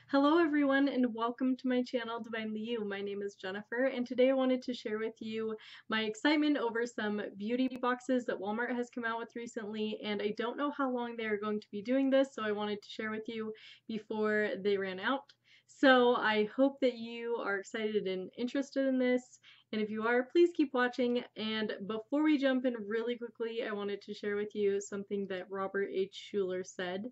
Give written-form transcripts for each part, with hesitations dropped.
Hello everyone and welcome to my channel Divinely You. My name is Jennifer and today I wanted to share with you my excitement over some beauty boxes that Walmart has come out with recently, and I don't know how long they are going to be doing this, so I wanted to share with you before they ran out. So I hope that you are excited and interested in this, and if you are, please keep watching. And before we jump in really quickly, I wanted to share with you something that Robert H. Schuller said.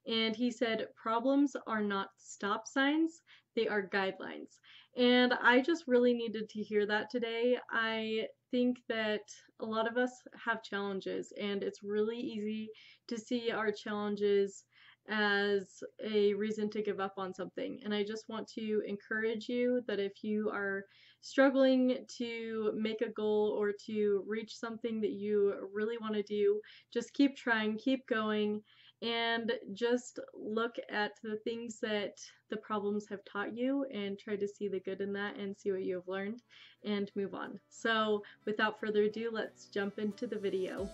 And he said, problems are not stop signs, they are guidelines. And I just really needed to hear that today. I think that a lot of us have challenges, and it's really easy to see our challenges as a reason to give up on something. And I just want to encourage you that if you are struggling to make a goal or to reach something that you really want to do, just keep trying, keep going, and just look at the things that the problems have taught you and try to see the good in that and see what you have learned and move on. So without further ado, let's jump into the video.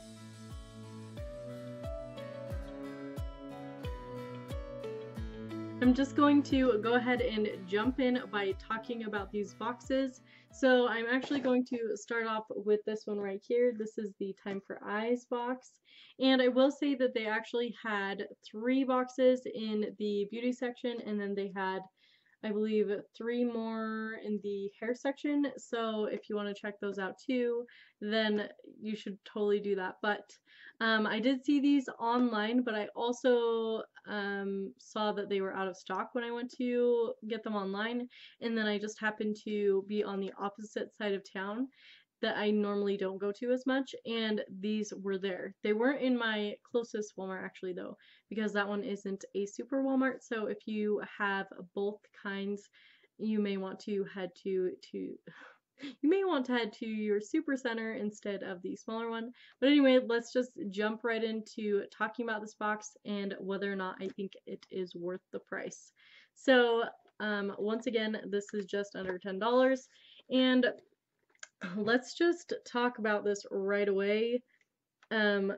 I'm just going to go ahead and jump in by talking about these boxes. So I'm actually going to start off with this one right here. This is the Time for Eyes box. And I will say that they actually had 3 boxes in the beauty section, and then they had, I believe, 3 more in the hair section. So if you want to check those out too, then you should totally do that. But I did see these online, but I also saw that they were out of stock when I went to get them online, and then I just happened to be on the opposite side of town that I normally don't go to as much, and these were there. They weren't in my closest Walmart actually though, because that one isn't a super Walmart. So if you have both kinds, you may want to head to your super center instead of the smaller one. But anyway, let's just jump right into talking about this box and whether or not I think it is worth the price. So once again, this is just under $10, and let's just talk about this right away. To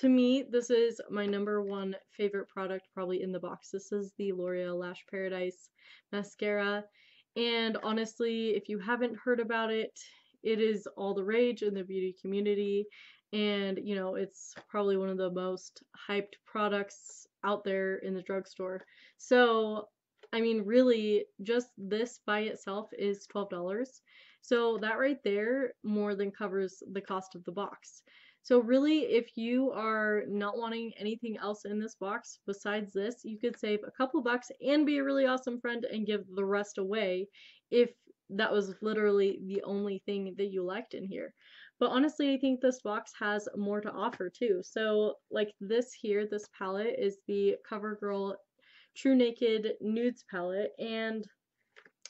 me, this is my #1 favorite product probably in the box. This is the L'Oreal Lash Paradise mascara, and honestly, if you haven't heard about it, it is all the rage in the beauty community, and you know, it's probably one of the most hyped products out there in the drugstore. So I mean, really, just this by itself is $12. So that right there more than covers the cost of the box. So really, if you are not wanting anything else in this box besides this, you could save a couple bucks and be a really awesome friend and give the rest away if that was literally the only thing that you liked in here. But honestly, I think this box has more to offer too. So like this here, this palette is the Covergirl Trunaked Nudes palette, and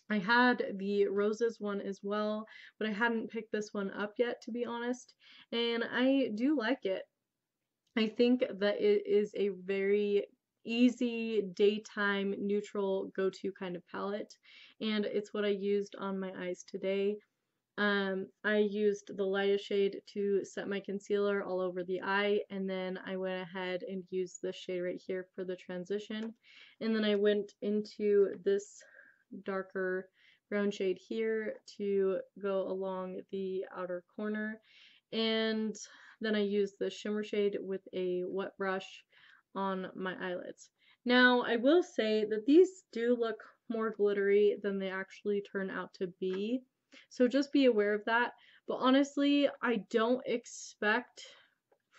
I had the roses one as well, but I hadn't picked this one up yet, to be honest, and I do like it. I think that it is a very easy daytime neutral go-to kind of palette, and it's what I used on my eyes today. I used the lightest shade to set my concealer all over the eye, and then I went ahead and used this shade right here for the transition, and then I went into this darker brown shade here to go along the outer corner, and then I used the shimmer shade with a wet brush on my eyelids. Now I will say that these do look more glittery than they actually turn out to be, so just be aware of that. But honestly, I don't expect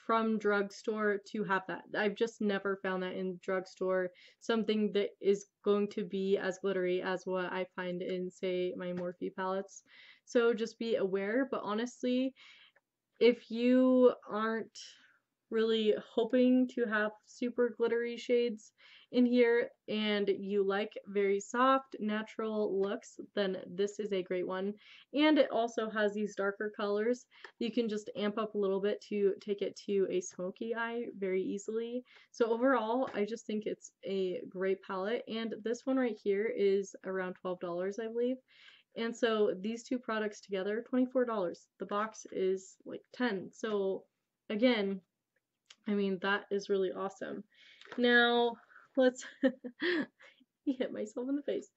from drugstore to have that. I've just never found that in drugstore, something that is going to be as glittery as what I find in, say, my Morphe palettes. So just be aware. But honestly, if you aren't really hoping to have super glittery shades in here and you like very soft natural looks, then this is a great one. And it also has these darker colors you can just amp up a little bit to take it to a smoky eye very easily. So overall, I just think it's a great palette, and this one right here is around $12, I believe. And so these two products together, $24. The box is like $10. So again, I mean, that is really awesome. Now, let's he hit myself in the face.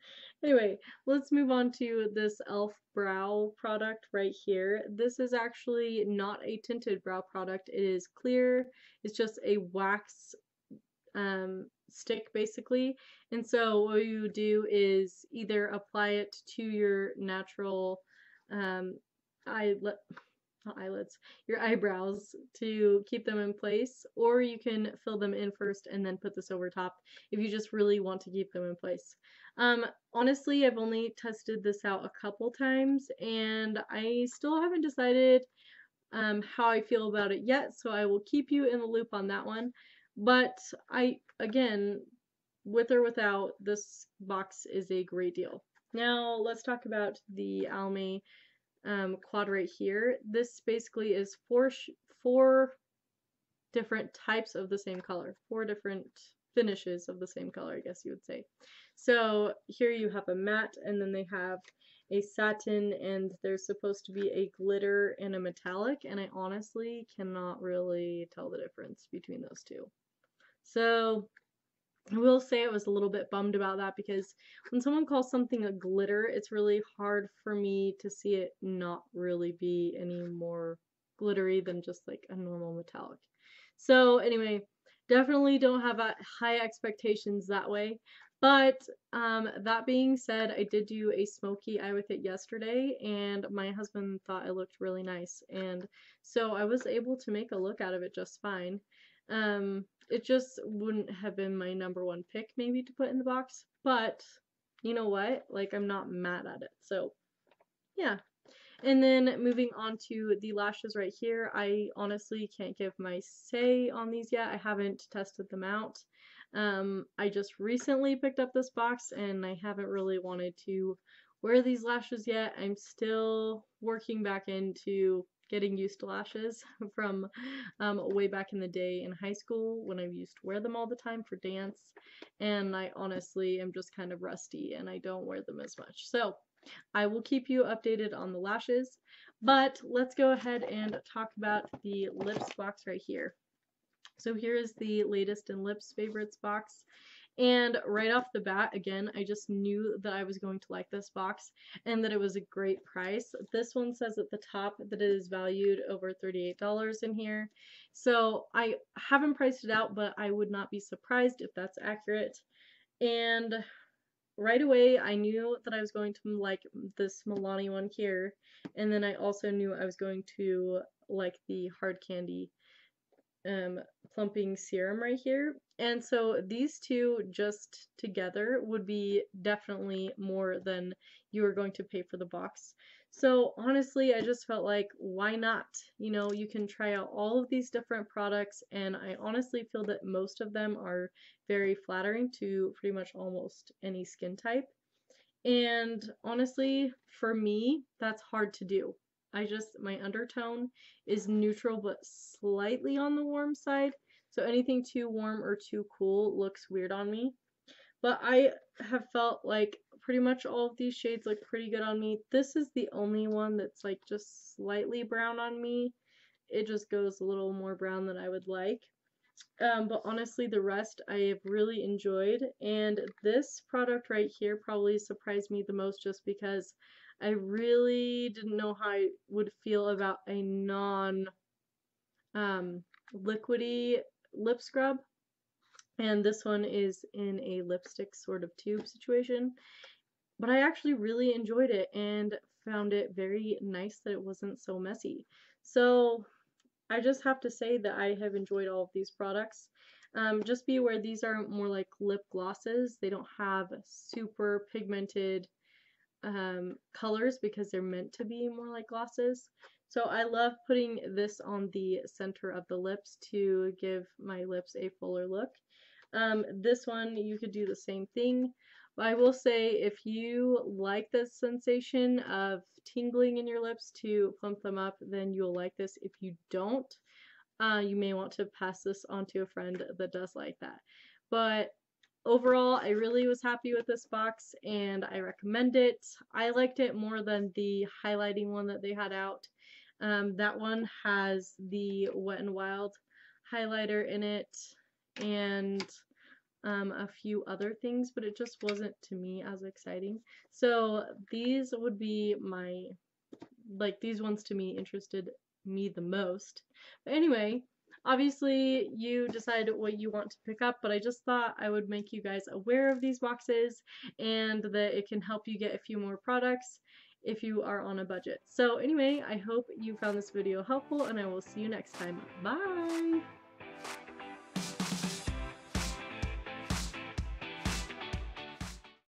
Anyway, let's move on to this e.l.f. brow product right here. This is actually not a tinted brow product. It is clear. It's just a wax stick basically. And so what you do is either apply it to your natural your eyebrows to keep them in place, or you can fill them in first and then put this over top if you just really want to keep them in place. Honestly, I've only tested this out a couple times and I still haven't decided how I feel about it yet, so I will keep you in the loop on that one. But again, with or without, this box is a great deal. Now let's talk about the Almay quad right here. This basically is four different types of the same color, 4 different finishes of the same color, I guess you would say. So here you have a matte, and then they have a satin, and there's supposed to be a glitter and a metallic, and I honestly cannot really tell the difference between those two. So I will say I was a little bit bummed about that, because when someone calls something a glitter, it's really hard for me to see it not really be any more glittery than just like a normal metallic. So anyway, definitely don't have high expectations that way. But that being said, I did do a smoky eye with it yesterday, and my husband thought it looked really nice, and so I was able to make a look out of it just fine. It just wouldn't have been my #1 pick maybe to put in the box, but you know what? Like, I'm not mad at it. So yeah. And then moving on to the lashes right here, I honestly can't give my say on these yet. I haven't tested them out. I just recently picked up this box and I haven't really wanted to wear these lashes yet. I'm still working back into getting used to lashes from way back in the day in high school when I used to wear them all the time for dance, and I honestly am just kind of rusty and I don't wear them as much. So I will keep you updated on the lashes, but let's go ahead and talk about the lips box right here. So here is the latest in lips favorites box. And right off the bat, again, I just knew that I was going to like this box and that it was a great price. This one says at the top that it is valued over $38 in here. So I haven't priced it out, but I would not be surprised if that's accurate. And right away, I knew that I was going to like this Milani one here. And then I also knew I was going to like the Hard Candy Plumping Serum right here. And so these two just together would be definitely more than you are going to pay for the box. So honestly, I just felt like, why not? You know, you can try out all of these different products, and I honestly feel that most of them are very flattering to pretty much almost any skin type. And honestly, for me, that's hard to do. My undertone is neutral but slightly on the warm side, so anything too warm or too cool looks weird on me. But I have felt like pretty much all of these shades look pretty good on me. This is the only one that's like just slightly brown on me. It just goes a little more brown than I would like. But honestly, the rest I have really enjoyed, and this product right here probably surprised me the most just because I really didn't know how I would feel about a liquidy lip scrub, and this one is in a lipstick sort of tube situation, but I actually really enjoyed it and found it very nice that it wasn't so messy. So I just have to say that I have enjoyed all of these products. Just be aware these are more like lip glosses. They don't have super pigmented colors because they're meant to be more like glosses. So I love putting this on the center of the lips to give my lips a fuller look. This one you could do the same thing. But I will say, if you like this sensation of tingling in your lips to plump them up, then you'll like this. If you don't, you may want to pass this on to a friend that does like that. But overall, I really was happy with this box and I recommend it. I liked it more than the highlighting one that they had out. That one has the Wet n Wild highlighter in it, and a few other things, but it just wasn't to me as exciting. So these would be my, like, these ones to me interested me the most. But anyway, obviously you decide what you want to pick up, but I just thought I would make you guys aware of these boxes and that it can help you get a few more products if you are on a budget. So anyway, I hope you found this video helpful, and I will see you next time. Bye!